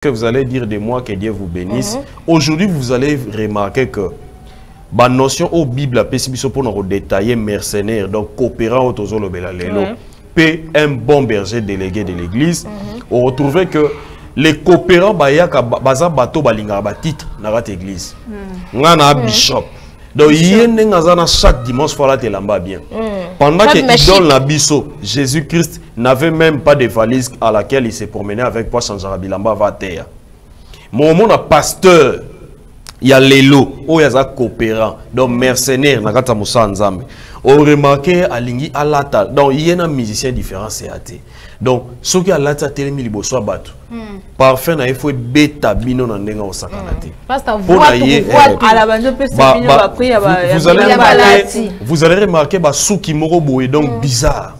que vous allez dire de moi, que Dieu vous bénisse. Aujourd'hui, vous allez remarquer que la notion au Bible, pour nous détailler mercenaire, donc coopérant au tozo lobela lelo, paix un bon berger délégué de l'église. On retrouve que les coopérants bayaka baza bato balinga ba titre na rat église. Ngana bishop. Donc yene ngazana chaque dimanche fois là te lamba bien. Pendant que idole na biso, Jésus-Christ n'avait même pas de valise à laquelle il s'est promené avec pour changer bilamba va terre. Mon mon pasteur, il y a l'élo, il y a coopérant, donc mercenaire na kata musa nzambe. On remarque alingi alata, donc il y a un musicien différent c'est athée. Donc ceux qui alata telemi liboso batu. Parfait na il faut beta bino na ndenga osakanate. Vous allez remarquer ba souki moko boye donc bizarre.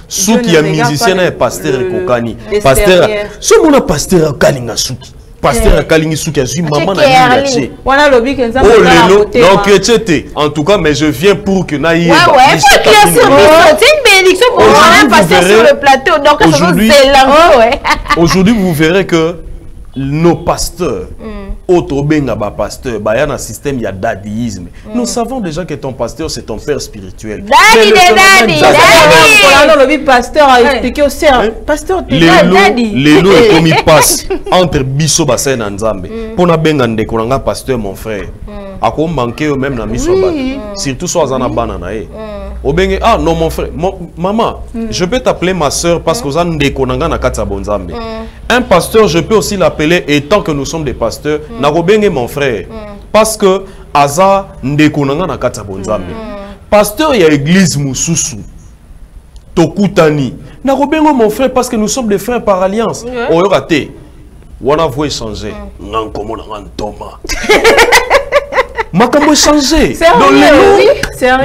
Souki ya musicien na pasteur kokani. Pasteur, ce mon pasteur kalinga souki. Pasteur kalingi souki a maman na yingache. Wana lobi kenza. Oh lelo, donc chrétien en tout cas mais je viens pour que na yinga. Ouais, c'est une bénédiction pour un pasteur sur le plateau donc aujourd'hui vous verrez que nos pasteurs, autobenga ba pasteur, ba ya na système ya dadisme. Nous savons déjà que ton pasteur c'est ton père spirituel. Daddy. Le pasteur a expliqué aussi pasteur daddy. Lelo est comme il passe entre biso bassin na nzambe. Pona benga ndeko nga pasteur mon frère. Ako manquer même na miso ba. Surtout so azana bana na e. Obenge ah non mon frère, maman, je peux t'appeler ma soeur parce que ozan ndeko nga na kata bonzambe. Un pasteur, je peux aussi l'appeler, et tant que nous sommes des pasteurs, Narobenge mon frère. Parce que Aza Ndekonanga na kata bonzambe. Pasteur, il y a église Moussousou. Tokutani. Narobenge mon frère, parce que nous sommes des frères par alliance. Oyokate. Wana voit changer. Nankomo na Thomas. Makambo changé.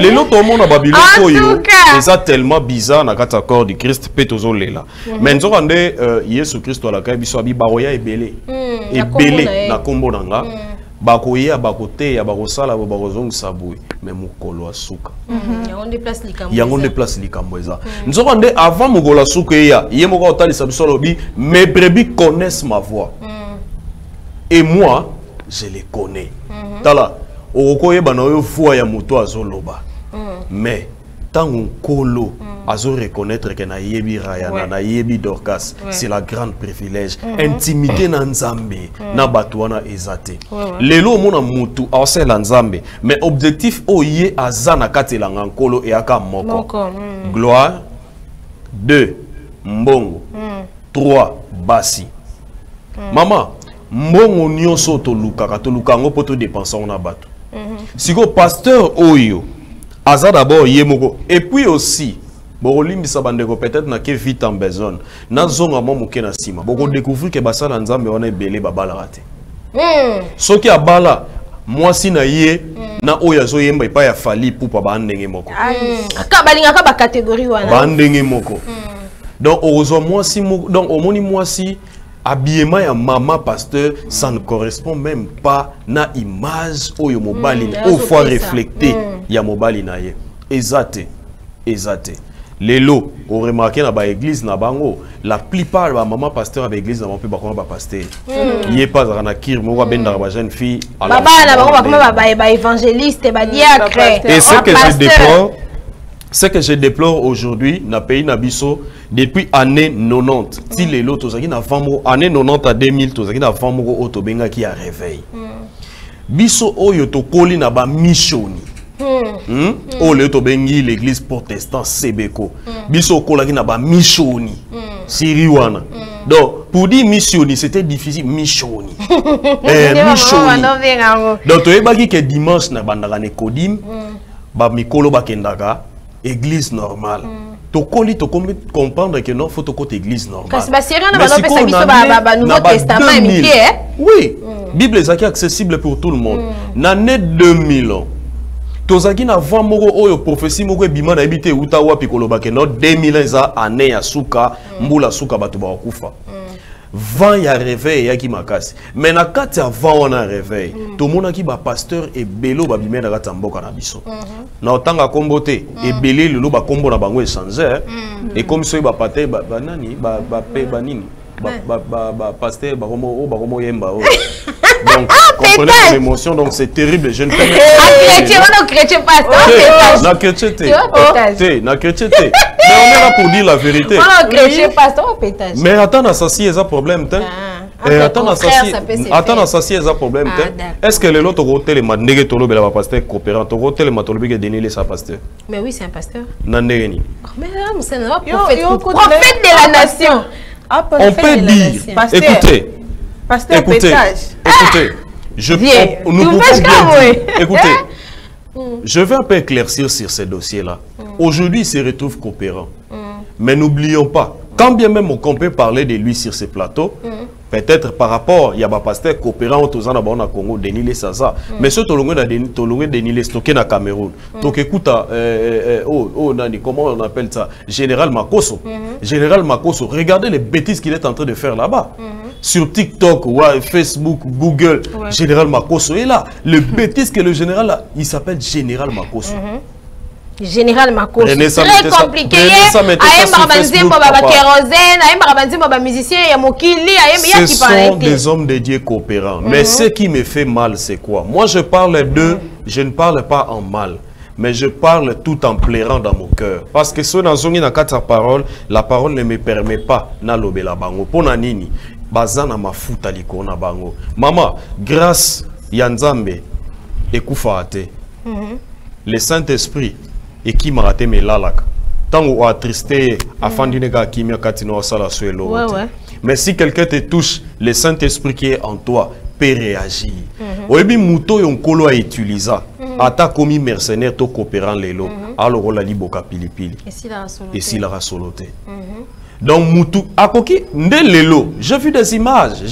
Les lots tout le monde a Babylone koyo. C'est tellement bizarre na kata corps du Christ petozo lela. Mais nous avons Jésus Christ à la kai biso abi baroya ebele. Ebele na kombo nanga. Bakoya bakote ya bakosala bakozong saboué mais mukolo asuka. Yango déplace likambo eza. Nous avons avant mukolo asuka ya yemoko otalisa biso lobi mes brebis connaissent ma voix. Et moi je les connais. Tala okoye banoyo foi ya moto azoloba. Mais tant kolo azo reconnaître que na yebi Rayana na yebi Dorcas, c'est la grande privilège. Intimité na nzambe na batwana ezate. Lelo mona mutu ose la nzambe, mais objectif oye azana katela ngankolo e aka moko. Gloire 2 mbongo 3 basi. Maman mbongo nyonso to luka ngo poto dépenser na bato. Si go pasteur oyo aza d'abord yemoko et puis aussi bolimbisa bandeko peut-être na ke vite en besoin na zonga mo moke na sima boko découvrir que basala nzambe wana ebele babala raté. Soki abala mwasi na ye na oyo azo yemba epa ya fali pupa ba ndenge moko. Ka balinga ka ba catégorie wana. Ba ndenge moko. Donc heureusement mwasi donc omoni mwasi habillement ya maman pasteur, ça ne correspond même pas na image oyo mobali au fois reflété ya mobali na ye. Ezate. Lelo, on remarque na ba église na bango, la plupart ba maman pasteur ba église na ba pe ba pasteur. Yé pas na kir mo ba benda ba jeune fille. Baba na ba ba évangéliste ba diacre. Et ce que je déplore aujourd'hui dans le pays Nabiso depuis année 90. Si les lots année 90 à 2000 tozaki na vamoko otobenga qui a réveil. Biso oyo to koli na ba missioni. O le tobengi l'église protestante Sebeko. Biso kolaki na ba missioni. Siriwana. Donc pour dire missioni c'était difficile missioni. Missioni. Donc tu ebaki que dimanche na bandaka ne kodim ba mikolo bakendaka église normale. To koli to comprendre que non faut to côté église normale. Parce que c'est rien na ba biso ba Nouveau Testament miki oui, Bible est accessible pour tout le monde. L'année 2000 tozaki na vent moko oyo prophétie moko ebima na ebité uta wapi koloba ke no 2000 eza année ya suka mbula suka bato ba kufa. Vent ya réveil ya ki makasi. Mais na kati ya vent wana réveil, to mona ki ba pasteur et belo ba bimé na kati mboka na biso. Na otanga kombote et belé lelo ba kombo na bango échanger et comme so ba paté ba nani ba nini pasteur baromo yemba. Donc comprenez l'émotion, donc c'est terrible. Je ne peux pas. Chrétien pasteur. Na chrétien té. Na chrétien té. Mais on est là pour dire la vérité. Chrétien pasteur au pétage. Mais attends, associé, il y a un problème. Attends, associé, il y a un problème. Est-ce que les autres côté les mandégué tolo bela pasteur coopérant, to côté les matolobi que dénilé sa pasteur? Mais oui, c'est un pasteur. Nandéni. Mais là, c'est un prophète de la nation. On peut dire, écoutez. Pasteur écoutez, nous pouvons bien dire, écoutez, je vais un peu éclaircir sur ces dossiers-là. Aujourd'hui, il se retrouve coopérant. Mais n'oublions pas, quand bien même on peut parler de lui sur ces plateaux, peut-être par rapport, il y a un pasteur coopérant au Congo, Denilé Saza, mais ce Denilé stocké na Cameroun. Donc écoute, comment on appelle ça? Général Makoso. Général Makoso, regardez les bêtises qu'il est en train de faire là-bas. Sur TikTok, Facebook, Google, Général Makoso est là. Les bêtises que le général a, il s'appelle Général Makoso. Général Makoso. Très compliqué. Ce sont des hommes dédiés coopérants. Mais ce qui me fait mal, c'est quoi? Moi, je parle d'eux, je ne parle pas en mal. Mais je parle tout en plairant dans mon cœur. Parce que si on a quatre paroles, la parole ne me permet pas na lobe la bango. Pona nini, bazana mafuta liko na bango. Maman, grâce Yanzambe, ekufa ate. Le Saint-Esprit, et qui m'a raté mes lalaka. Tant ou attristé, afin d'une gars qui m'a catino sala suelo. Mais si quelqu'un te touche, le Saint-Esprit qui est en toi peut réagir. Oebi muto yon kolo a utilisé. Ata komi mercenaire to coopérant lelo. Alors la liboka pilipili. Et si la rasoloté. Donc mutu akoki nde lelo. J'ai vu des images.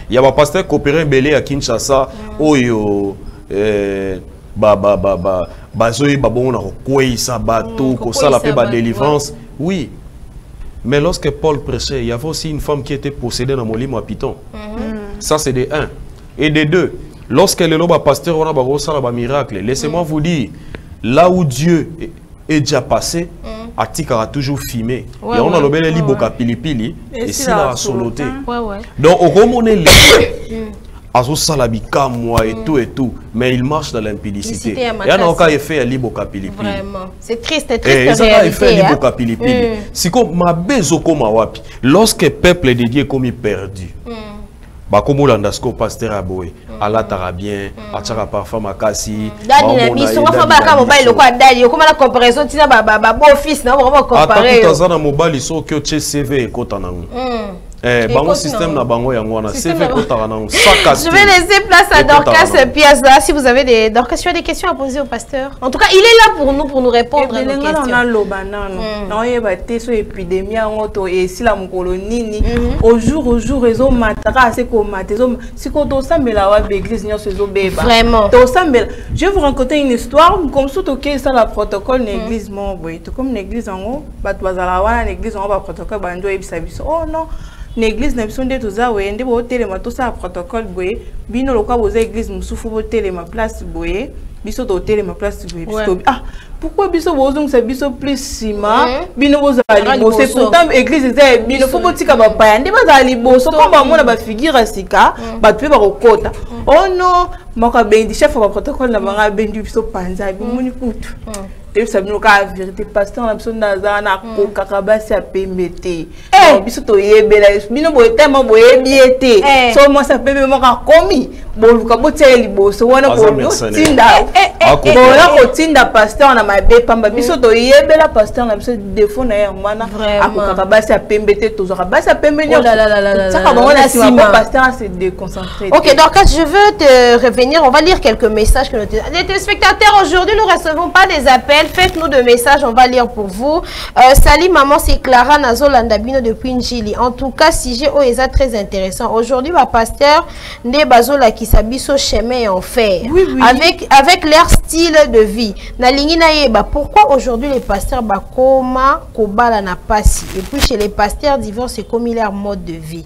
Il y a un pasteur coopérant belé à Kinshasa. Oyo bazoyi babona kokwei sabato ko sala pe ba délivrance. Oui. Mais lorsque Paul prêchait, il y avait aussi une femme qui était possédée dans Molimo à Python. Ça c'est de 1. Et de 2, lorsque le loba pasteur on a ba miracle, laissez-moi vous dire, là où Dieu est déjà passé, Atika a toujours filmé. Il y a on a le liboka pilipili et si la soloté. Donc au moment les Azo salabika moi et tout, mais il marche dans l'impudicité. Il y a un cas effet à liboka pilipili. Vraiment, c'est triste, et ça effet liboka pilipili. Si comme ma bezoko mawapi, lorsque le peuple de Dieu comme perdu. Bah comme l'andasko pasteur aboé, Allah tara bien, atchara parfum makasi. Dani na biso kwa ba ka mobile lo kwa dali, comme la comparaison tina ba beau fils na vraiment comparer. Ata tazana mobile so que tu CV kota nango. Bango système na bango yangwana CV kota nango. Je vais laisser place à Dorcas Piazza si vous avez des Dorcas, tu as des questions à poser au pasteur. En tout cas, il est là pour nous répondre à nos questions. On a lobanano. Non yeba te so épidémie ngoto et si la mukolo nini au jour ezo matara c'est comme matézo si ko to sambela wa l'église nyo sezo beba. Vraiment. To sambela. Je vais vous raconter une histoire comme tout OK ça la protocole l'église mon boy. To comme l'église en haut, bat bazala wana l'église en haut ba protocole banjo ebisa biso. Oh non. L'église na biso nde toza wende bo telema to sa protocole boye bino lokwa boza église musufu bo telema place boye biso to telema place boye biso pourquoi biso bozong sa biso plus sima bino bozali bo c'est pourtant église est bino faut botika ba paya nde bazali boso comme ba mona ba figure sika ba pe ba kokota oh non maka bendi chef ba protocole na banga bendi biso panza bi moni kutu et ça nous a vérité pasteur na biso na na ko kakabasi a pembete biso to yebela bino boye tellement boye biete so moi ça pembe mo ka komi boluka boteli boso wana ko tinda ko tinda pasteur na mabe pamba biso to yebela pasteur na biso défaut na ya mwana ako kakabasi a pembete to zo kabasi a pembe ça ka bon na pasteur se déconcentrer. OK, donc je veux te revenir, on va lire quelques messages que les téléspectateurs aujourd'hui nous recevons pas des appels. Faites-nous des messages, on va lire pour vous. Salut maman, c'est Clara Nazo Landabino depuis Njili. En tout cas, sujet est très intéressant. Aujourd'hui, ma pasteur Nde Bazola qui s'abisso chemin en fer. Avec leur style de vie. Nalingi na yeba, pourquoi aujourd'hui les pasteurs bakoma kobala na pasi? Et puis chez les pasteurs divorce c'est comme leur mode de vie.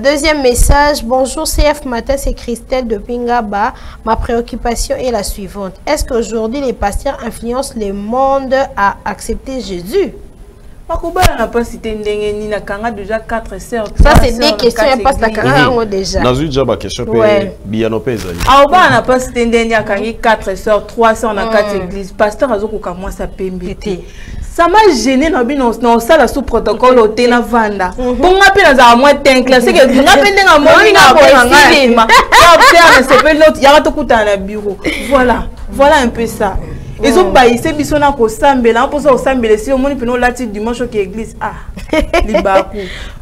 Deuxième message, bonjour CF Matin, c'est Christelle de Pingaba. Ma préoccupation est la suivante. Est-ce qu'aujourd'hui les pasteurs influencent le monde à accepter Jésus? Makubala n'a pas cité Ndengeni na kanga déjà 4 sœurs. Ça c'est des questions et passe la kanga déjà. Dans une job à question Biano Pezali. Aoba n'a pas cité Ndengeni a kangi 4 sœurs, 3 sœurs na 4 églises. Pasteur Azoko kamwa sa pembete. Ça m'a gêné dans ça la sous protocole au tena vanda. Pour m'appeler dans un mois t'inquiète, c'est que m'appeler dans un mois il a pas bureau. Voilà un peu ça. Ils ont baillé ces bisons pour Sambela, pour ça au Sambela, si au monde peut nous latir dimanche qui église. Ah, Libakou.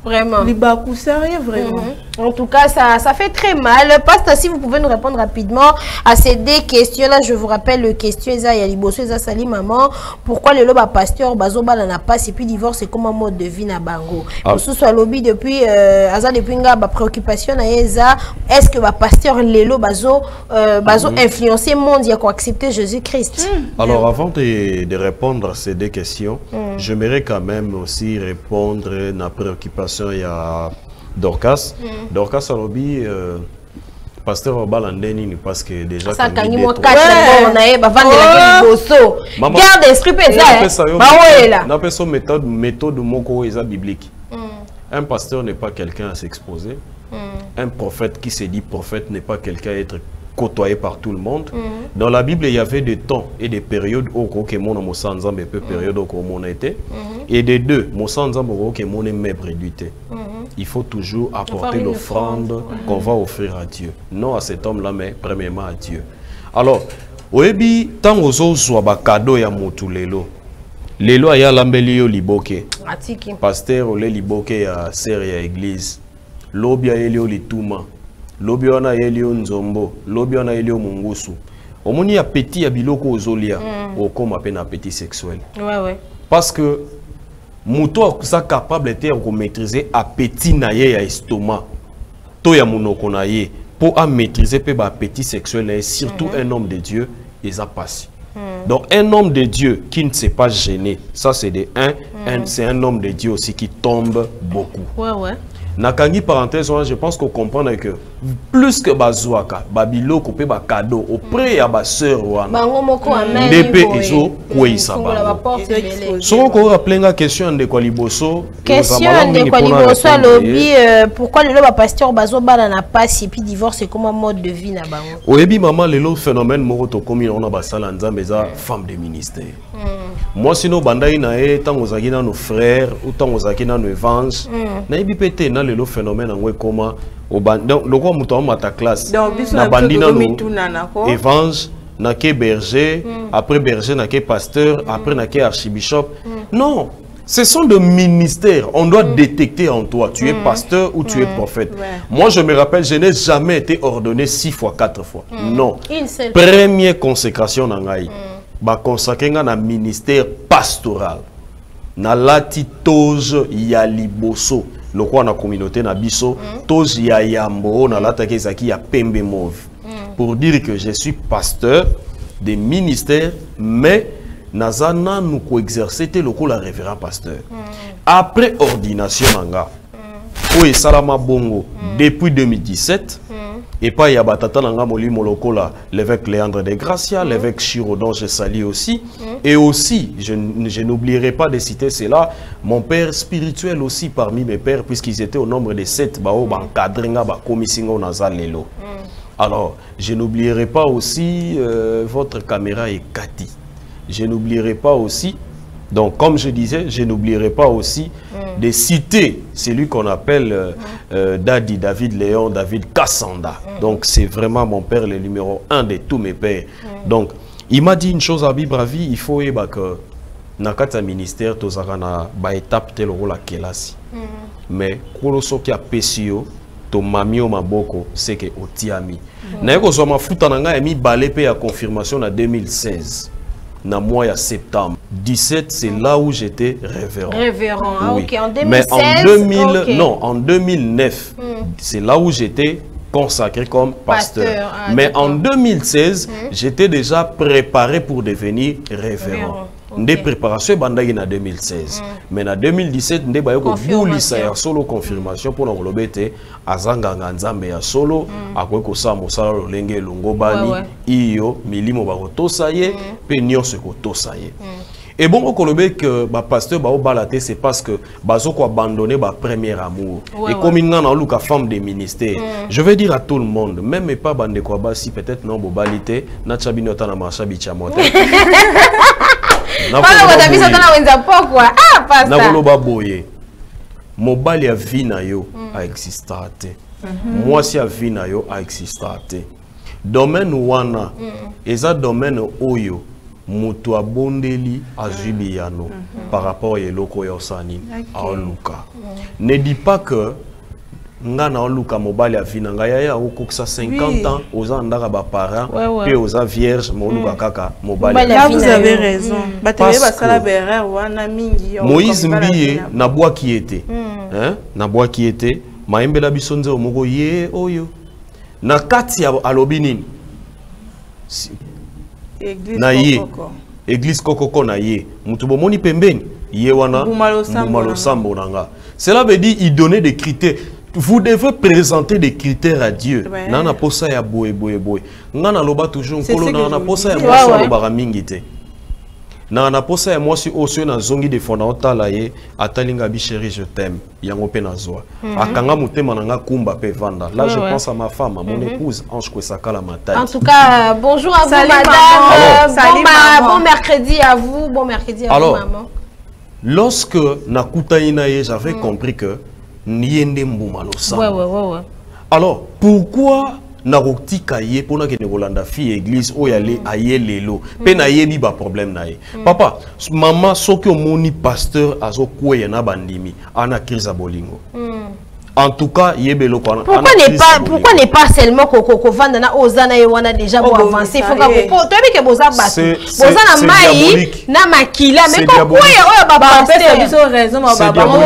Vraiment. Libakou, sérieux, vraiment. En tout cas, ça fait très mal. Pasteur, si vous pouvez nous répondre rapidement à ces deux questions-là, je vous rappelle le question, Eza Yaliboso, Eza Sali Maman, pourquoi le loba pasteur, Bazoba n'a pas, et puis divorce, c'est comme un mode de vie na bango. Pour ce soit lobby depuis, Aza depuis nga, préoccupation na Eza, est-ce que pasteur Lelo Bazo influencer le monde, il a accepter Jésus-Christ? Alors, avant de répondre à ces deux questions, j'aimerais quand même aussi répondre à la préoccupation il y a Dorcas. Dorcas a lobby pasteur Obalandeni parce que déjà ça quand il monte on a ba vendre la bosso. Garde esprit ça. Ba ouais là. Na personne méthode moko eza biblique. Un pasteur n'est pas quelqu'un à s'exposer. Un prophète qui se dit prophète n'est pas quelqu'un à être côtoyé par tout le monde. Dans la Bible, il y avait des temps et des périodes où mon sanzambe peu période où mon était et des deux mon sanzambe où mon est maigre réduité. Il faut toujours apporter l'offrande qu'on va offrir à Dieu, non à cet homme-là, mais premièrement à Dieu. Alors, oebi tant aux autres ba cadeau ya motu lelo. Lelo aya lambeli yo liboke. Atiki. Pasteur ole liboke ya sœur ya église. Lobi ya elio lituma. Lobi wana elio nzombo, lobi wana elio mungusu. Omoni appétit ya biloko ozolia, okoma pe na appétit sexuel. Ouais. Parce que muto ça capable de maîtriser appétit na ye ya estomac. To ya munoko na ye pour à maîtriser pe ba appétit sexuel et surtout un homme de Dieu, ils a passé. Donc un homme de Dieu qui ne s'est pas gêné, ça c'est de c'est un homme de Dieu aussi qui tombe beaucoup. Ouais. Nakangi parenthèse, je pense qu'on comprend que plus que bazouaka, babilo kopé ba cadeau auprès ya ba sœur wana. Bango moko amen. Ndepé ezo kwisa ba. Soko ko rappeler question de quoi liboso. Question de quoi liboso lobby pourquoi le pasteur bazo bala na passe et puis divorce c'est comme un mode de vie na bango. Oyebi maman lelo phénomène moko to komi on a ba sala nzambe za femme de ministère. Moi sinon bandai na e tango zaki na nos frères ou tango zaki na nos évangile. Na yebi pété na lelo phénomène ngwe koma donc le roi mouton ma ta classe na bandina no évangile na ke berger après berger na ke pasteur après na ke archibishop. Non, ce sont des ministères. On doit détecter en toi tu es pasteur ou tu es prophète. Moi je me rappelle, je n'ai jamais été ordonné 6 fois 4 fois. Non, première consécration na ngai ba consacrer na ministère pastoral na lati toge ya liboso le quoi na communauté na biso toge ya yambo na lata ke zaki ya pembe mauve pour dire que je suis pasteur des ministères mais nazana nous ko exercer le ko la révérend pasteur après ordination nanga o esalama bongo depuis 2017 et pas y a batata nanga moli molokola l'évêque Léandre de Gracia, l'évêque Chiro dont je salue aussi et aussi je n'oublierai pas de citer cela mon père spirituel aussi parmi mes pères puisqu'ils étaient au nombre de 7 bao bankadrenga ba komisingo nazalelo. Alors je n'oublierai pas aussi votre caméra et Cathy. Je n'oublierai pas aussi, donc comme je disais, je n'oublierai pas aussi de citer celui qu'on appelle Daddy, David Léon, David Kassanda. Donc c'est vraiment mon père, le numéro 1 de tous mes pères. Donc il m'a dit une chose à Bibravi, il faut que dans le ministère, tu as une étape telle que la kelasi. Mais pour ceux qui ont PCO, to mamio maboko, c'est que au tiami. Naeko so mafuta nanga emi balé à confirmation en 2016. Na mois à septembre 17, c'est là où j'étais révérend. Révérend, oui. Ok. En 2016, mais en 2000, non, en 2009, c'est là où j'étais consacré comme pasteur. Mais en 2016, j'étais déjà préparé pour devenir révérend. Des préparations bandagi en 2016. Mais en 2017, nous avons eu solo confirmation pour nous globéter azanga nzambe ya solo akweko sa mosala lolenge longo bani iyo milimo ba kotosa ye pe nyonso kotosa ye. Et bon, au Colombie, que le pasteur va balater, c'est parce que Bazoko a abandonné le premier amour. Et comme il y a une femme des ministères, je vais dire à tout le monde, même pas bande quoi si peut-être non, balité, n'a pas bien autant à marcher bichamote. Mobile ya vie na yo a existé. Moi si ya vie na yo a existé. Domaine wana, eza domaine oyo. Mutu abondeli azubiyano par rapport à l'oko yosani à Oluka. Ne dis pas que ngana Oluka mobile a vina nga ya okoksa 50 ans aux andaka ba parents puis aux vierges moluka kaka mobile. Là vous avez raison. Batele basala berrer wana mingi. Moïse Mbiye na bois qui était. Hein? Na bois qui était maembela bisonze omoko ye oyo. Na kati ya alobinini. Église Kokoko na ye. Mutubo moni pembeni. Ye wana. Bumalo sambo nanga. Cela veut dire il donnait des critères. Vous devez présenter des critères à Dieu. Nana posa ya boye. Nana loba toujours nkolo nana posa ya mwasi loba mingite. Nana posa ya mwasi osyo na zongi de fondata la ye atalinga bi chérie je t'aime. Yango pe na zoa. Akanga mutema nanga kumba pe vanda. Là je pense à ma femme, à mon épouse Ange Kwesaka la matin. En tout cas, bonjour à vous madame. Bon mercredi à vous, bon mercredi à vous maman. Lorsque nakutaina ye j'avais compris que niende mbuma losa. Ouais. Alors, pourquoi narokti kaye pona ke nekolanda fi église o yale aye lelo pe na yebi ba problème na ye. Papa, maman soki omoni pasteur azo kweye na bandimi ana crise bolingo. En tout cas, yebelo quoi. Pourquoi n'est pas seulement Koko vanda na ozana ye wana déjà pour avancer, faut que toi que boza batu. Boza na mai na makila mais quoi oyo ba pasteur biso raison ba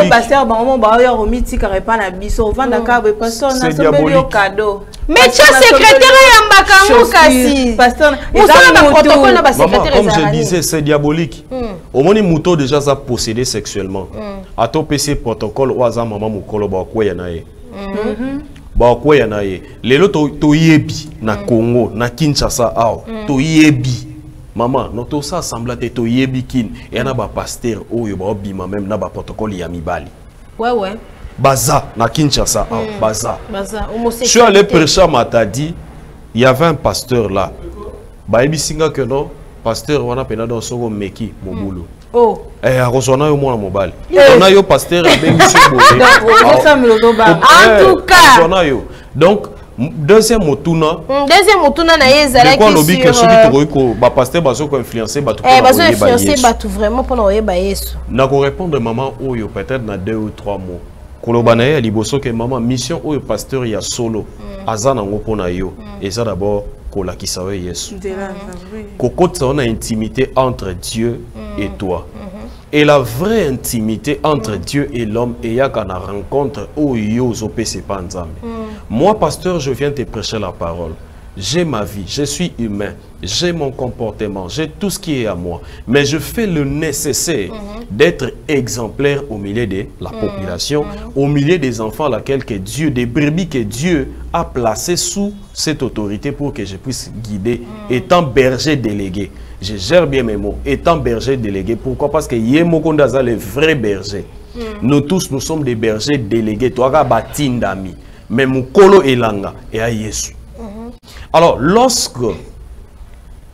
pasteur ba mo ba yo romiti ka repa na biso vanda ka be pasteur na sombeli yo cadeau. Mais tu es secrétaire ya mbakango kasi. Pasteur, protocole na ba secrétaire. Comme je disais, c'est diabolique. Au moni muto déjà ça possédé sexuellement. A to PC protocole ou aza maman mukolo ba kwaya na ye. Ba kwaya na ye. Lelo to yebi na Congo, na Kinshasa ao. To yebi. Maman, notre ça semble être to yebi kin et na ba pasteur oyo ba bima même na ba protocole ya mibali. Ouais. Baza, na Kinshasa, Baza. Je suis allé prêcher à Matadi, il y avait un pasteur là. Baïbi singa que non, pasteur wana pena dans son meki mobulo. Oh. Eh, a reçoit moi mobile. On a yo pasteur ben monsieur Boé. En tout cas. Donc deuxième motuna na yezala qui sur que celui qui ba pasteur bazo ko influencer ba tout tout vraiment pour nous ba yesu. Na ko répondre maman oyo peut-être na 2 ou 3 mots. Kolobana ya liboso ke maman mission oyo pasteur ya solo azana ngopo na yo et ça d'abord kolakisa we Yesu. Kokotsa on a intimité entre Dieu et toi. Et la vraie intimité entre Dieu et l'homme et ya kana rencontre oyo zo pese pa nzambe. Moi pasteur, je viens te prêcher la parole. J'ai ma vie, je suis humain, j'ai mon comportement, j'ai tout ce qui est à moi. Mais je fais le nécessaire d'être exemplaire au milieu de la population, au milieu des enfants laquelle que Dieu, des brebis que Dieu a placés sous cette autorité pour que je puisse guider, étant berger délégué. Je gère bien mes mots, étant berger délégué. Pourquoi? Parce que Yemokondaza, le vrai berger. Nous tous, nous sommes des bergers délégués. Toi, Batindami, mais Mukolo Elanga et à Yesu. Alors, lorsque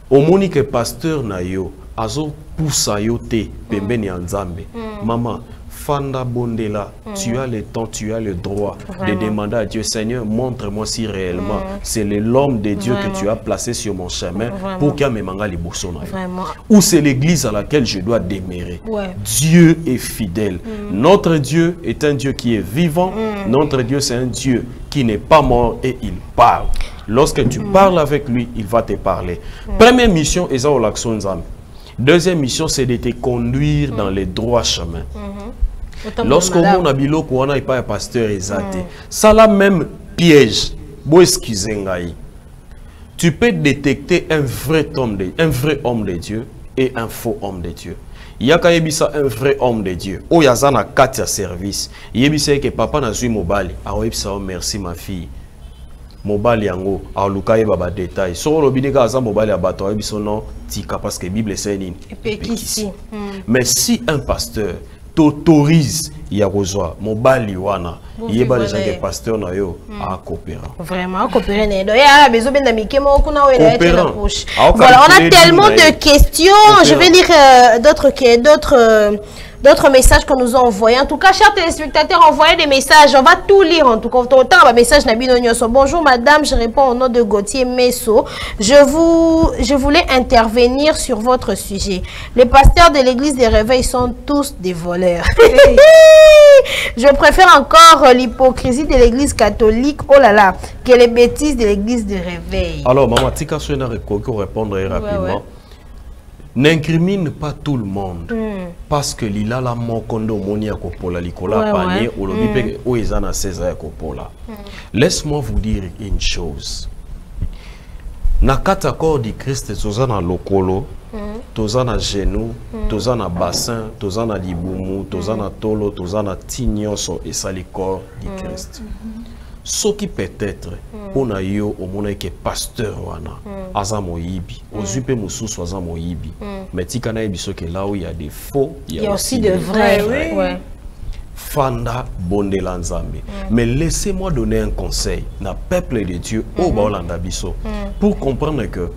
au monique pasteur na yo azo poussa yo te pembeni ya nzambe, maman fanda bondela, tu as le temps, tu as le droit de demander à Dieu, Seigneur, montre-moi si réellement c'est l'homme de Dieu que tu as placé sur mon chemin pour qu'il me manga les bourson. Ou c'est l'église à laquelle je dois demeurer. Dieu est fidèle. Notre Dieu est un Dieu qui est vivant. Notre Dieu, c'est un Dieu qui n'est pas mort et il parle. Lorsque tu parles avec lui, il va te parler. Première mission, est au l'action nzambe. Deuxième mission, c'est de te conduire dans les droits chemins. Lorsqu'on a biloko on a pas un pasteur exact. Ça là même piège. Bon excusez tu peux détecter un vrai homme de Dieu et un faux homme de Dieu. Il y a un vrai homme de Dieu. Oh yazana katia service. Il y a que papa n'a joué mobile. Ah oui ça merci ma fille. mobali yango aluka ye baba détail so lo binika aza mobali ya bato ayebi sono tika parce que Bible c'est nini epekisi. Mais si un pasteur t'autorise ya kozwa mobali wana yeba déjà que pasteur na yo a coopérer. Vraiment coopérer ne do ya bezo benda mikemo kuna we na la poche. Voilà, on a tellement de questions, je vais lire d'autres messages qu'on nous a envoyés. En tout cas, chers téléspectateurs, envoyez des messages. On va tout lire. En tout cas, autant un message Nabino Nyoso. Bonjour madame, je réponds au nom de Gauthier Messo. Je voulais intervenir sur votre sujet. Les pasteurs de l'église des réveils sont tous des voleurs. Je préfère encore l'hypocrisie de l'église catholique, oh là là, que les bêtises de l'église des réveils. Alors, maman, Tika Souena répondre rapidement. N'incrimine pas tout le monde parce que lila la mokondo moni ya kopola likola panier ou le bipe ou ezana César ya kopola. Laisse-moi vous dire une chose. Na kata corps du Christ tozana lokolo, tozana genou, tozana bassin, tozana libumu, tozana tolo, tozana tinyoso et sali corps du Christ. Ce qui peut-être on a eu au monde que pasteur wana azamo yibi ozupe mususu azamo yibi mais tikana yibiso que là où il y a des faux il y a aussi de vrais. Ouais. Fanda bondela nzambe. Mais laissez-moi donner un conseil na peuple de Dieu au baolanda biso pour comprendre que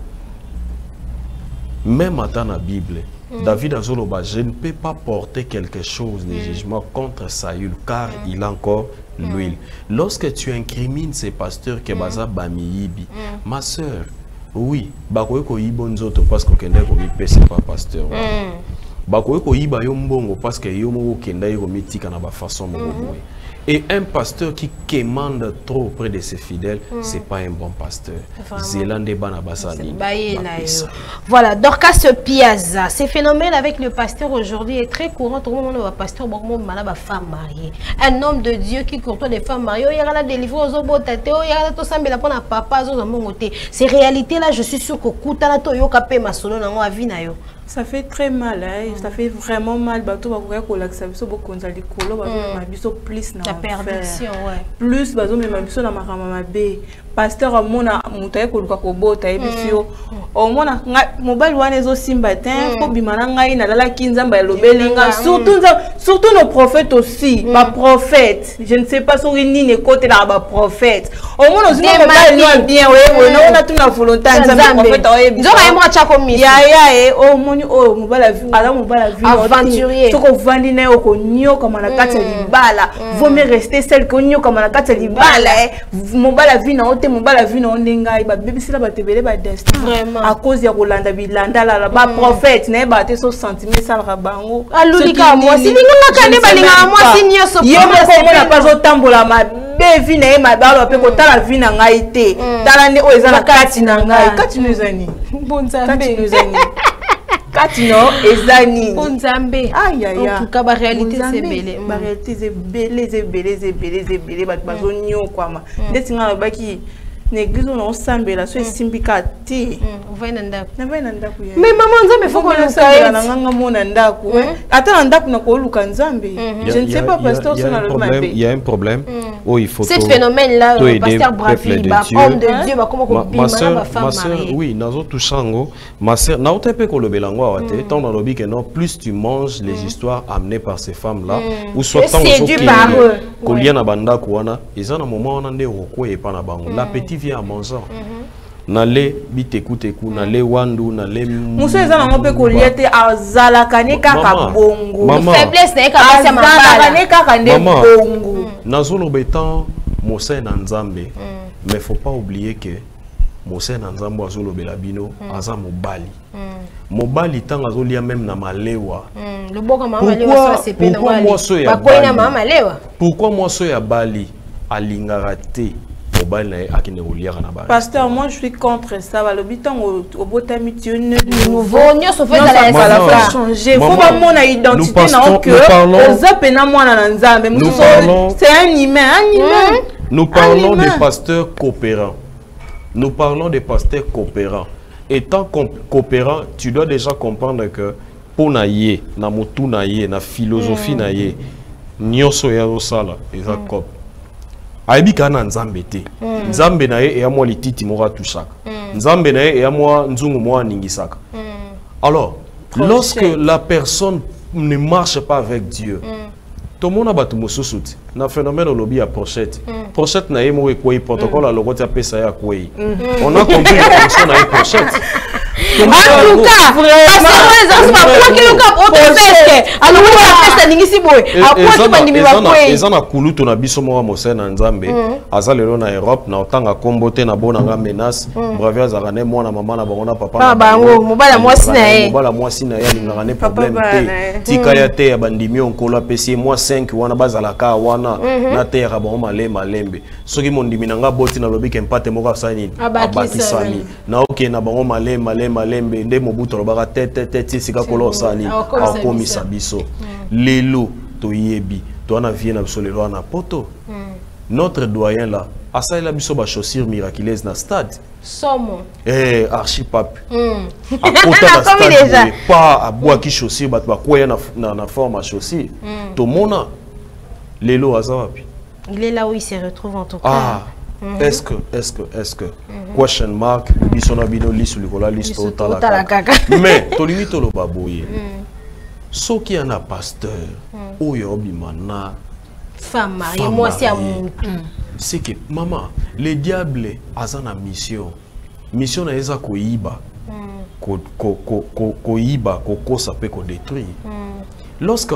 même dans la Bible David Azoloba, je ne peux pas porter quelque chose de jugement contre Saül car il a encore l'huile. Lorsque tu incrimines ces pasteurs qui baza bamiyibi, ma soeur, oui, bakoye ko yibonzoto parce que kende ko mi pese pas pasteur. Bakoye ko yiba yo mbongo parce que yo mo kenda yo mitika na ba façon mo boye. Et un pasteur qui quémande trop auprès de ses fidèles, c'est pas un bon pasteur. Voilà, Dorcas Piazza. Ces phénomènes avec le pasteur aujourd'hui est très courant. Tout le monde a un pasteur, femme mariée. Un homme de Dieu qui courtoie les femmes mariées. Il y a la délivrance aux botates. Il y a tout ça, mais la papa, ces réalités-là, je suis sûr que Koutana Toyo Kapé Masolo n'a pas vu. Ça fait très mal, hein? Ça fait vraiment mal. Bateau va courir pour l'accès, beaucoup de colo, plus na perdition, ouais. Plus bateau mais ma biso na makamama bé. Pasteur a mona mutaye ko luka ko bota ebisio. O mona mobile wana ezo simba tin ko bimana ngai na lala kinzamba lobelinga surtout nos prophètes aussi, ma prophète. Je ne sais pas sur ni ne côté là ba prophète. O mona aussi mobile no bien ouais, on a tout na volonté nzambe prophète o ebi. Nzoka moi cha komi. Ya o moni o mobile vie, ala mobile vie aventurier. To ko vandi na o ko nyo comme na kati libala. Vaut mieux rester celle ko nyo comme na kati libala. Mobile vie na mon bala vu non ndenga ba bébé sila ba tebele ba destin vraiment à cause ya kolanda bilanda la ba prophète na ba te so sentiment ça la bango alulika moi si ninga kane ba linga moi si nyoso yemo ko mona pas otambola ma bevi na ma ba pe ko tala vi na ngai te tala ne o ezala kati na ngai kati nous ani bonzambe kati nous ani kati no ezani bonzambe aïe aïe en tout cas ba réalité c'est belé ba réalité c'est belé ba bazo nyo kwa ma ndetinga ba ki l'église on ensemble là so simbikati vai na ndako mais maman nzambe faut qu'on le sache na nganga mona ndako ata ndako na ko luka nzambe je ne sais pas pasteur ça na le même il y a un problème où il faut ce phénomène là pasteur Bravi ba homme de Dieu ba comment ko bima ba femme mariée oui nazo touchango ma sœur na otepe ko lobelango awate tant dans lobi que non plus tu manges les histoires amenées par ces femmes là ou soit tant ko lien na banda ko wana ils en a moment on ande roko et pas na bango l'appétit vient à mangeant. Nale bitekuteku nale wandu nale muso eza na ngope ko liete azala kane kaka bongo faiblesse na ka basa mabala kane kaka nde bongo nazolo betan mose na nzambe mais faut pas oublier que mose na nzambe azolo belabino aza mobali mobali tanga azolia même na malewa le boka mama malewa so sepe na mali bakoyi na mama malewa pourquoi moi so ya bali alingara te. Pasteur, moi je suis contre ça. Le bitan au botami Dieu ne nouveau ça fait changer. Faut pas mon identité non que c'est un humain, Nous parlons des pasteurs coopérants. Nous parlons des pasteurs coopérants. Étant coopérant, tu dois déjà comprendre que pour naïe, na motu naïe, na philosophie naïe, nyoso ya rosala, eza cop. Aibi kana nzambe te. Nzambe na ye moi lititi mora touchaka. Nzambe na ye moi nzungu moi ningisaka. Alors, lorsque la personne ne marche pas avec Dieu, tout le monde a battu mon sous-soute. Na phénomène au lobby à Pochette. Pochette na ye moi quoi protocole à l'autre à pesa ya quoi. On a compris la personne à Pochette. En tout cas, parce que les gens alors on a kulutu na biso mo mose na nzambe azalelo na Europe na otanga kombote na bonanga menace brave azakane mwana mama na bango na papa na bango mobala mwasi na ye mobala mwasi na ye ngaka ne problème te tika ya te ya bandimi onkola pesi moi 5 wana bazalaka wana na terre bango malembe soki mondimi nanga boti na lobi kempate moko asani abatisami na oke na bango malembe nde mobuto lobaka tete sika kolo sali akomisa biso lelo toyebi to na vie na biso lelo na poto notre doyen là asalela biso ba chaussures miraculeuses na stade somo archipape akota na stade pas aboa ki chaussures bat ba koya na forme chaussures to mona lelo azawapi il est là où il se retrouve en tout cas. Est-ce que question mark bisona bino lisu likola listo tala mais to limite lo baboye soki y en a pasteur oyo bimana femme mariée moi c'est à mon c'est que maman le diable a sa mission na eza koiba koiba kokosa pe ko détruire lorsque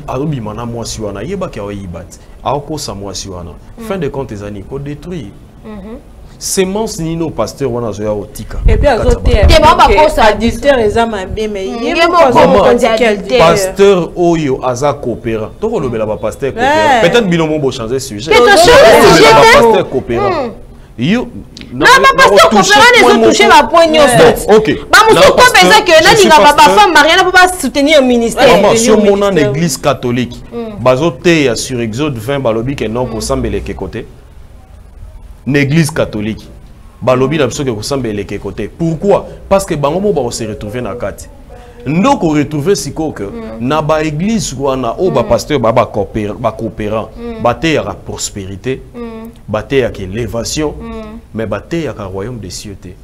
abimana mwasi wana yeba ki oyibat akosa mwasi wana fin de compte ezani ko détruire semence nino pasteur wana zoya otika et puis azote adultère ezama bien mais pasteur oyo aza coopérant to kolobela ba pasteur coopérant peut-être bilomo bo changer sujet pasteur coopérant yo non pas pasteur coopérant les toucher la poigne OK ba muso ko pensa que na linga ba femme mariée na pas soutenir le ministère sur mon église catholique bazote sur Exode 20 balobi que non ko sambele ke côté l'église catholique balobi na biso ke ko sambele ke côté pourquoi parce que bango mo ba se retrouver na kati ndoko retrouver siko que na ba église wana o ba pasteur ba coopérant baté ya prospérité baté ya élévation mais baté ya royaume des cieux té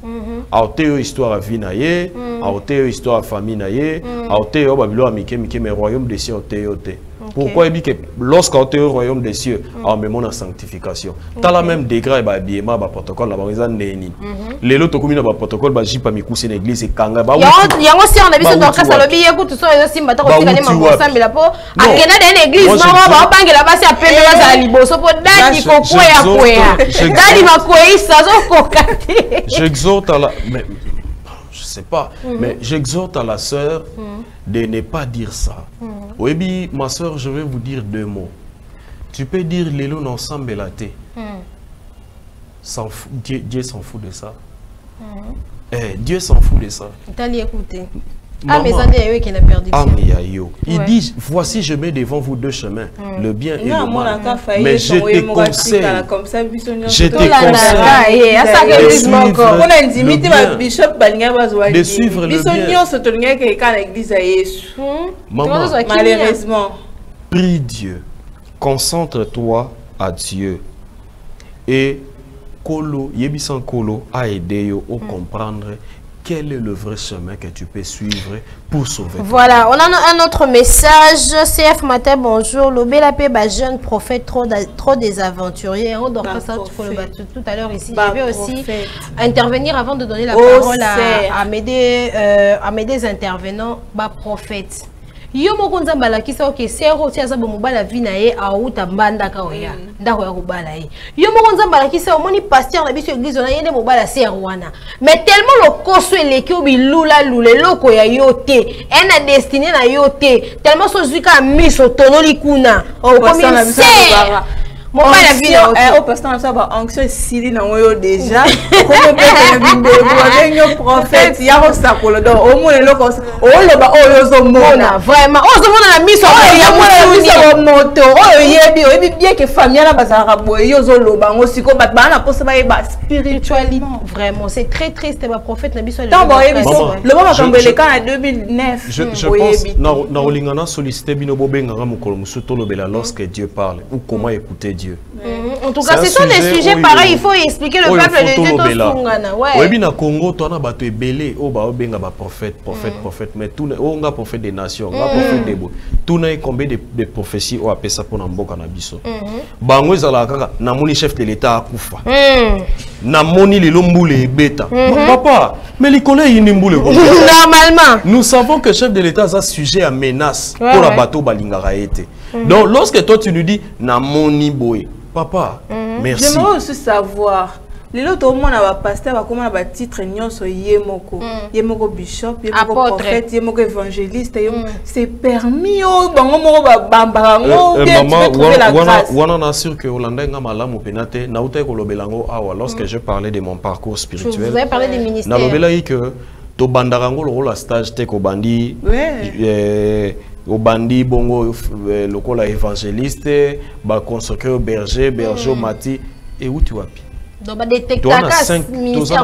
aote histoire vie na ye aote histoire famille na ye aote babilo amike mais royaume des cieux ote. Pourquoi il dit que lorsqu'on est au royaume des cieux, on met mon sanctification. T'as la même degré, bah bien, bah protocole, là, bah néni. Les autres communes, bah protocole, bah j'ai pas mis coucher l'église et kanga. Bah il y a aussi on a vu ce donc ça le billet écoute ça les aussi maintenant aussi quand même ensemble là pour à quelle dans l'église non bah pas que là-bas c'est à peine là ça liboso pour dali ko ya dali ma koyi ça zo kokati. J'exhorte à la je sais pas mais j'exhorte à la sœur de ne pas dire ça. Oui, ma soeur, je vais vous dire 2 mots. Tu peux dire l'élo ensemble la thé. Dieu s'en fout de ça. Dieu s'en fout de ça. T'as écouté. Ah, mais ça qui n'a perdu. Il dit, voici, je mets devant vous 2 chemins, le bien et le mal. Mais je te conseille, de suivre le bien. Maman, malheureusement, prie Dieu, concentre-toi à Dieu. Et Kolo, Yebisan Kolo a aidé à comprendre quel est le vrai chemin que tu peux suivre pour sauver. Voilà, on a un autre message. CF Matin, bonjour. Le Bélapé, jeune prophète, trop désaventurier. On doit faire ça tout à l'heure ici. Je vais aussi intervenir avant de donner la parole à mes des intervenants. Prophète. Yo mokonza balakisa oke sero tia za bomubala vina ye auta mbanda ka oya ndako ya kubala ye yo mokonza balakisa omoni pasteur na biso église na yende mobala sero wana mais tellement le koso eleki obilula lule loko ya yote ena destiné na yote tellement so zuka miso tonoli kuna o komi sero mobala vina au pasteur na ba anxieux sili na oyo déjà comme be yo prophète ya ko sakola do o mo loko o loba oyo zo mona vraiment o zo mona na miso ya mo moto oyo yebi bien que famille na bazara boye yo zo loba ngo siko bat bana posa ba spiritualité vraiment c'est très triste ba prophète na biso le moment kambele quand en 2009 je pense na olingana solliciter bino bobenga mukolo musuto lobela lorsque Dieu parle ou comment écouter Dieu. En tout cas, ce sont des sujets pareils, il faut expliquer le peuple de Dieu tout sungana. Oui, na Congo, tu as bateau belé, oh ba benga ba prophète, mais tout on a prophète des nations, on a prophète des beaux. Tout n'a combien de prophéties au appel ça pour n'amboka na biso. Bango ezala kaka na moni chef de l'État akufa. Na moni le lombule beta. Papa, mais les collègues ils nimboule. Normalement. Nous savons que chef de l'État a sujet à menace pour la bateau balingara été. Donc lorsque toi tu nous dis na moni boy, papa, merci. J'aimerais aussi savoir. Les autres au monde a pasteur va comment va titre nyonso yemoko bishop yemoko prophète yemoko évangéliste c'est permis oh bango moko ba bambarango maman wana na sûr que Hollanda nga malamu penate na uta ko lobelango awa lorsque je parlais de mon parcours spirituel. Vous avez parlé des ministères. Na lobela que to bandarango le rôle stage te ko bandi au bandi bongo lokola évangéliste ba consacré au berger mati et où tu wapi. Donc, on a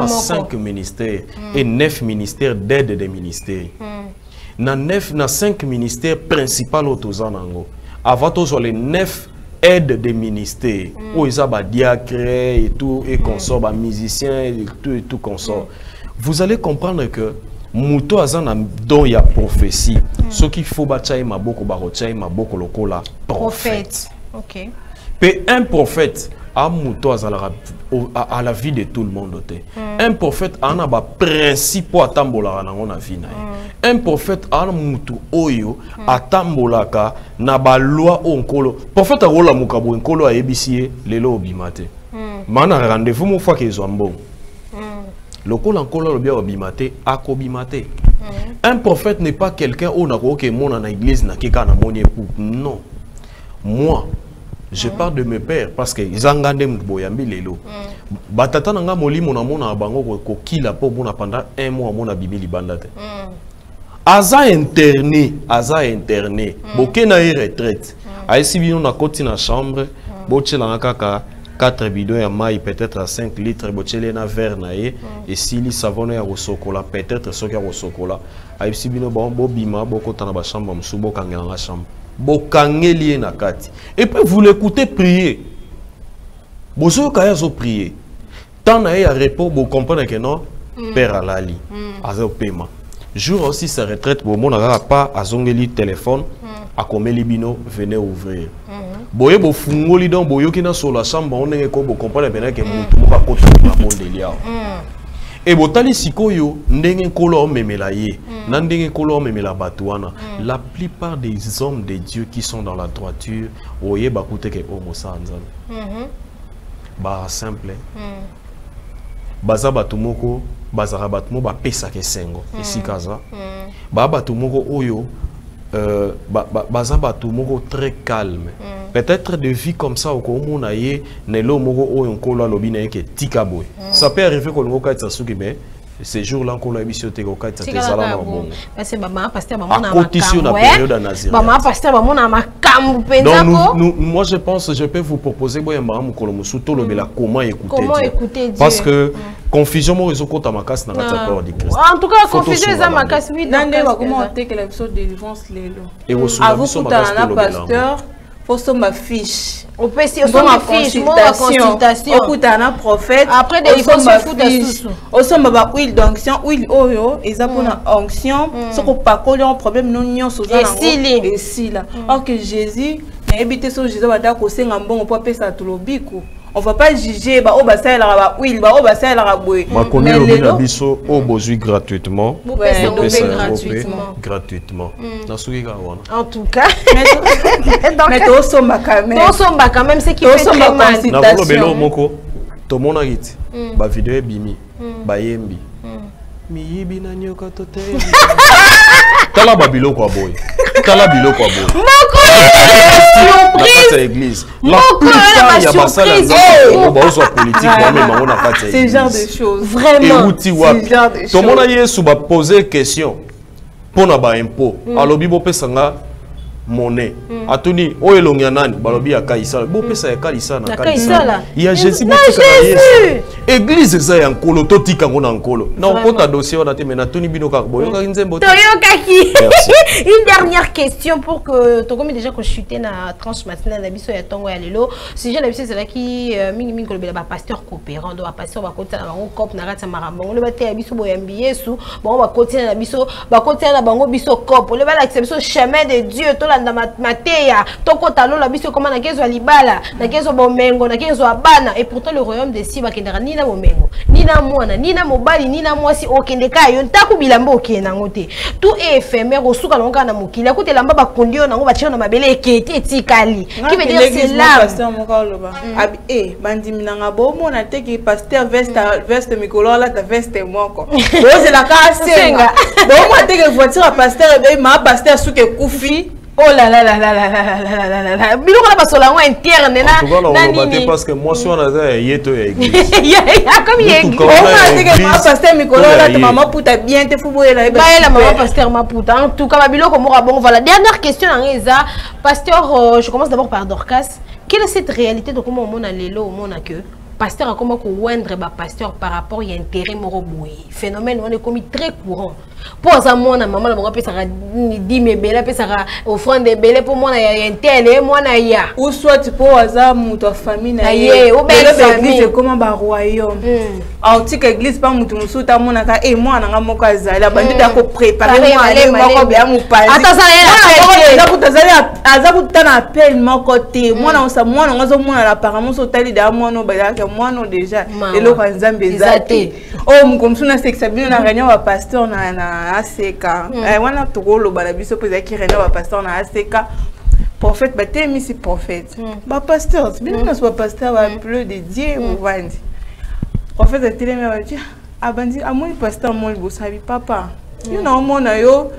5 ministères et 9 ministères d'aide des ministères. Dans 5 ministères principaux, avant tout, les 9 aides des ministères, où il y a des diacres et tout, et consort, des musiciens et tout consort. Vous allez comprendre que Mouto Azan dont il y a prophétie. Ce qu'il faut bâtir ma boko barotia ma boko lokola prophète. OK. Et un prophète à la vie de tout le monde. Un prophète a un principe à tambola na vie. Un prophète a un oyo à tambolaka na ba loi onkolo. Prophète a rola mukabo onkolo a ebisie lelo obimate. Mana rendez-vous mo fois que zombo. Lokolo onkolo lo bia obimate akobimate. Un prophète n'est pas quelqu'un où na ko ke mona na église na keka na monie pour. Non. Moi je parle de mes pères parce que ils ont gardé boyambi lelo. Batata nanga molimo na mona bango ko kila po mona pendant 1 mois mona bibi libandate. Aza interné. Boké na retraite. Aïsi bino na koti na chambre, boche na kaka 4 bidons ya maï peut-être à 5 litres bochele na verre na ye et sili savon ya rosokola peut-être soki ya rosokola. Aïsi bino bon bobima bokota na ba chambre msubo kangela na chambre. Bokangeli na kati. Et puis vous l'écoutez prier. Bozo kayazo prier. Tant na ya repos, vous comprenez que non, père alali, azo paiement. Jour aussi sa retraite, bon mon n'a pas azongeli téléphone, a komeli bino venez ouvrir. Boye bo fungoli donc boyo ki na sur la chambre, on est ko bo comprendre bien que mutu mo ka koto na bon delia. Et botali sikoyo ndenge kolo memela ye na ndenge kolo memela batuana la plupart des hommes de Dieu qui sont dans la droiture oye bakute ke homo sanzana ba simple baza batumoko bazara batumo ba pesa ke sengo esikaza ba batumoko oyo baza batumoko très calme peut-être de vie comme ça au komona ye nelo moko oyo nkolo lobina yeke tikaboy ça peut arriver ko ngoka tsasuki mais ces jours-là nkolo ebiso te ko katsa tezala na bongo parce que maman pasteur maman na maman pasteur maman na makambu penzako. Moi je pense je peux vous proposer boya maman kolo musuto lobela comment écouter Dieu. Parce que confusion mo ezokota makasi na kati corps de Christ. En tout cas confusion eza makasi oui nande ba comment te que l'épisode de délivrance lelo et vous pasteur pour son ma fiche. On peut essayer ma fiche, ma consultation. Au coup d'un prophète. Après des fois au sommet ma huile d'onction, huile oyo, et ça pour la onction, ce qu'on pas coller un problème non nion sur et si là. Or que Jésus n'a habité sur Jésus va d'accord c'est un bon pour ça tout le bico. On va pas juger ba obasa la huile ba obasa la raboué. Ma connaît le biso au besoin gratuitement. Gratuitement. En tout cas. Mais to somba quand même c'est qui fait très mal. Na bolo moko to mona giti ba vidéo bimi ba yembi. Mi yibi na nyoka to te. Tala babilo kwa boy. Tala bilo kwa boy. Moko surprise l'église. La plupart ya basala on ba oso politique même on a pas c'est genre de choses vraiment. C'est genre de choses. Tout le monde yesu ba poser question pour na ba impôt. Alobi bo pesanga monnaie. Atuni oyelonga nani balobi ya kaisala. Bo pesa ya kaisala na kaisala. Il y a Jésus. Et église ça ya nkolo to tika ngona nkolo na okota dossier on a te mais na tuni bino ka boyoka nzembo toyokaki. Une dernière question pour que to comme déjà consulter na tranche matinale na biso ya tongo ya lelo sujet na biso c'est là qui mingi ko lobela ba pasteur coopérant do ba pasteur ba kota na bango cop na rata marambo le ba te ya biso boyambi Yesu bango ba kota na biso ba kota na bango biso cop le ba la biso chemin de Dieu to landa mateya to kota lo la biso comment na kezo libala na kezo bomengo na kezo abana et pourtant le royaume de Siba kendera ni na bomengo ni na mwana ni na mobali ni na mwasi okende ka yo ntaku bilamba okenda ngote tout est éphémère osuka longa na mokili akuti lamba ba kondio nango ba tshino na mabele ekete etikali qui veut dire c'est là pasteur mokaloba bandimi nanga bomo na teki pasteur veste mikolo la ta veste moko oze la ka senga bomo teki voiture pasteur be ma pasteur suke kufi. Oh là là là là là là là là. Bilo kana basolango interne na nini parce que moi so na za yeto ya église. Ya comme yéglise. On a dit que ma pasteur Mikolo là ta maman puta bien te fubo la ba la maman pasteur maputa. En tout cas babilo ko mora bon voilà. Dernière question en eza pasteur je commence d'abord par Dorcas. Quelle est cette réalité de comment on a lelo au monde que pasteur a comment ko wendre ba pasteur par rapport y intérêt moro boy. Phénomène on est commis très courant. Pour ça moi na maman la bango pesa di mebela pesa offrande de belé pour moi na ya ntele moi na ya ou soit pour aza muto famille na ye ou belle famille comment ba royaume en tique église pas muto musuta mona ka moi na ngamo ka zala bandi da ko préparer moi aller moko bia mu pali attends ça aza kutana appel moko te moi na sa moi na ngazo mona apparemment so tali da moi no ba ka moi no déjà et le nzambe zate oh mkomsuna sexabino na réunion wa pasteur na ACK wana tokolo bala biso poza ki réunion wa pasteur na ACK prophète batemi si prophète ba pasteur bien na so pasteur va plus de Dieu ou vandi prophète a télé me va dire abandi amoni pasteur mo bosabi papa yo na mona yo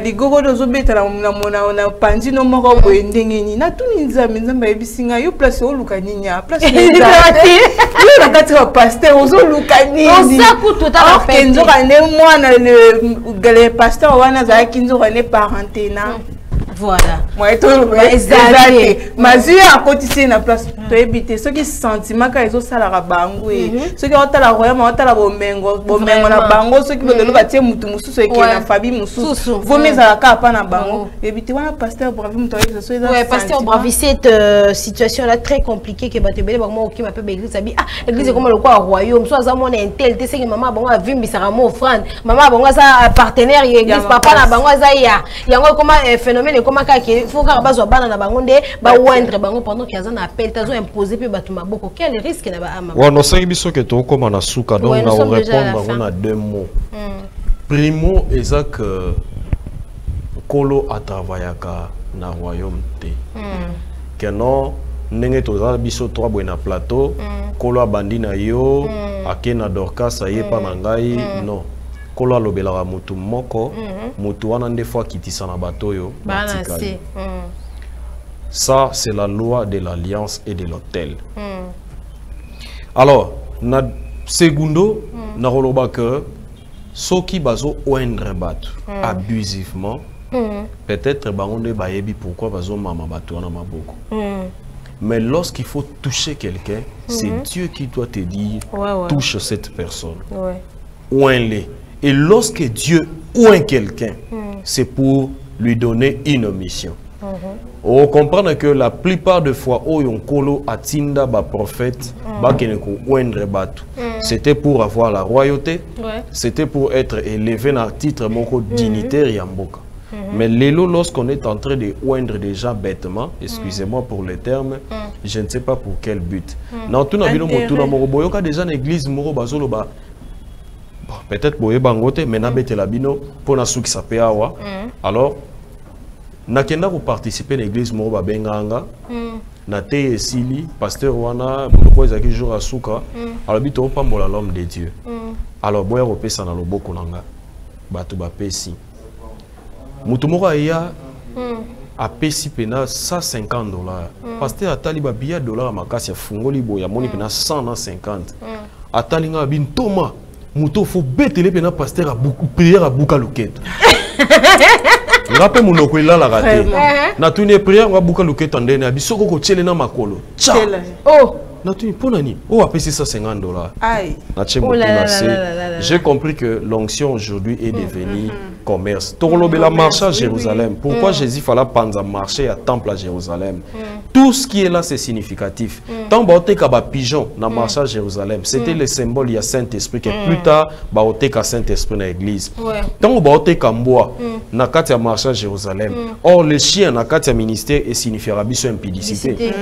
ligogo dozo beta na mona na panzi no moko boye ndengeni na tuni nzambe ebisinga yo place o luka ninya place yo na kati wa pasteur ozo luka nini on saku tout à fait kenzo kane mwana le pasteur wana za kinzo kane parenté na voilà moi to exact mazia akotisi na place to ebité ce qui sentiment ka ezo sala ka bango ce qui otala royaume otala bomengo na bango ce qui veut le batie mutu mususu eke na famille mususu vomi za ka pa na bango ebité wana pasteur bravi mutu avec ça ouais pasteur bravi cette situation là très compliquée que batebele bango qui m'appelle église abi église comme le quoi royaume soit za mona intel te que maman bango avimbi sa mo offrande maman bango sa partenaire église papa na bango za ya yango comme phénomène comment il faut que bazo bana na bango nde ba wendre bango pendant qu'il y a un appel tazo imposer pe batu maboko quel risque na ba ama wa no sangi biso ke to koma na suka donc na répondre bango na deux mots primo ezak kolo atravayaka na royaume te que non ndenge toza biso trois boy na plateau kolo abandi na yo akena Dorcas ayepa na ngai non kolo alobelaka mutu moko mutu wana nde fois kitisa na bato yo batikali ça c'est la loi de l'alliance et de l'autel alors na segundo na roloba que soki bazo oindre bato abusivement peut-être bango nde bayebi pourquoi bazo mama bato wana maboko mais lorsqu'il faut toucher quelqu'un c'est Dieu qui doit te dire touche cette personne oint-les. Et lorsque Dieu oint quelqu'un, c'est pour lui donner une mission. On comprend que la plupart des fois, où on kolo atinda ba prophète, c'était pour avoir la royauté, c'était pour être élevé dans le titre moko dignitaire yamboka. Mais lélo, lorsqu'on est en train de oindre des gens bêtement, excusez-moi pour le terme, je ne sais pas pour quel but. Dans tout nabino motuna moko boyoka déjà l'église moko bazolo ba peut-être boye bangote mais na betela bino pour na souki sapeawa alors nakenda ko participer l'église moko ba benganga na te esili pasteur wana moko ezaki jour asuka alors bito pambola l'homme de Dieu alors boya ko pesa na loboko nanga bato ba pesi mutu moko ya a pesi pena $150 pasteur atali ba billet $100 makasi ya fungoli boya moni pena 150 atali nga bin toma muto faut betele pena pasteur a beaucoup prière à buka loketo rappel monoko ila la raté na tuni prière wa buka loketo ndene abisoko ko tshele na makolo oh Oh, c'est ça $50. Aïe. J'ai compris que l'onction aujourd'hui est devenue commerce. La marché à Jérusalem. Pourquoi Jésus fallait prendre marché à temple à Jérusalem? Tout ce qui est là, c'est significatif. Tant que tu as pigeon dans le marché à Jérusalem, c'était le symbole du Saint-Esprit. Plus tard, tu as Saint-Esprit dans l'église. Tant que tu as bois dans le marché à Jérusalem. Or, le chien dans le ministère signifiera bien impudicité.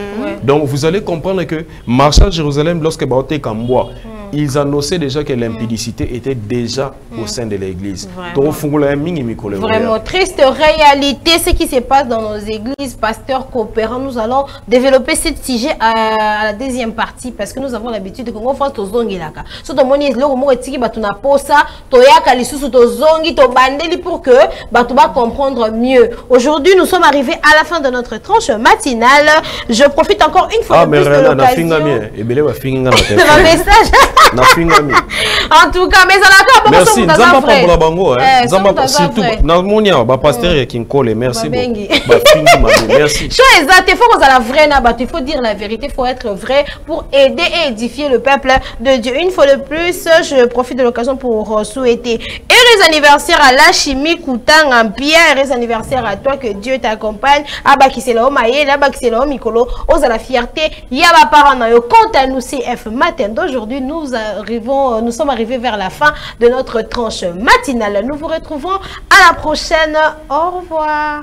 Donc, vous allez comprendre que marché à Jérusalem, lorsque tu as bois, ils annonçaient déjà que l'impudicité était déjà au sein de l'église. Vraiment triste réalité, ce qui se passe dans nos églises, pasteurs coopérants. Nous allons développer ce sujet à la deuxième partie parce que nous avons l'habitude de qu'on fasse tozongi laka. So to moni lo mo etiki batu na posa, to yaka lisusu tozongi to bandeli pour que batu ba comprendre mieux. Aujourd'hui, nous sommes arrivés à la fin de notre tranche matinale. Je profite encore une fois de plus de l'occasion. De message. En tout cas, mais on a merci. Nzamba pambola bango, Nzamba surtout na monia ba pasteur qui nkole, merci beaucoup. Merci. Chose exacte, il faut qu'on la vraie nabat, il faut dire la vérité, il faut être vrai pour aider et édifier le peuple de Dieu. Une fois de plus, je profite de l'occasion pour souhaiter heureux anniversaire à la chimie Koutang Ampia, heureux anniversaire à toi, que Dieu t'accompagne. Abakisela Maye, Abakisela Mikolo, ose la fierté, Yaba Paranayo. Quant à nous, CF Matin d'aujourd'hui, nous sommes arrivés vers la fin de notre tranche matinale. Nous vous retrouvons à la prochaine. Au revoir.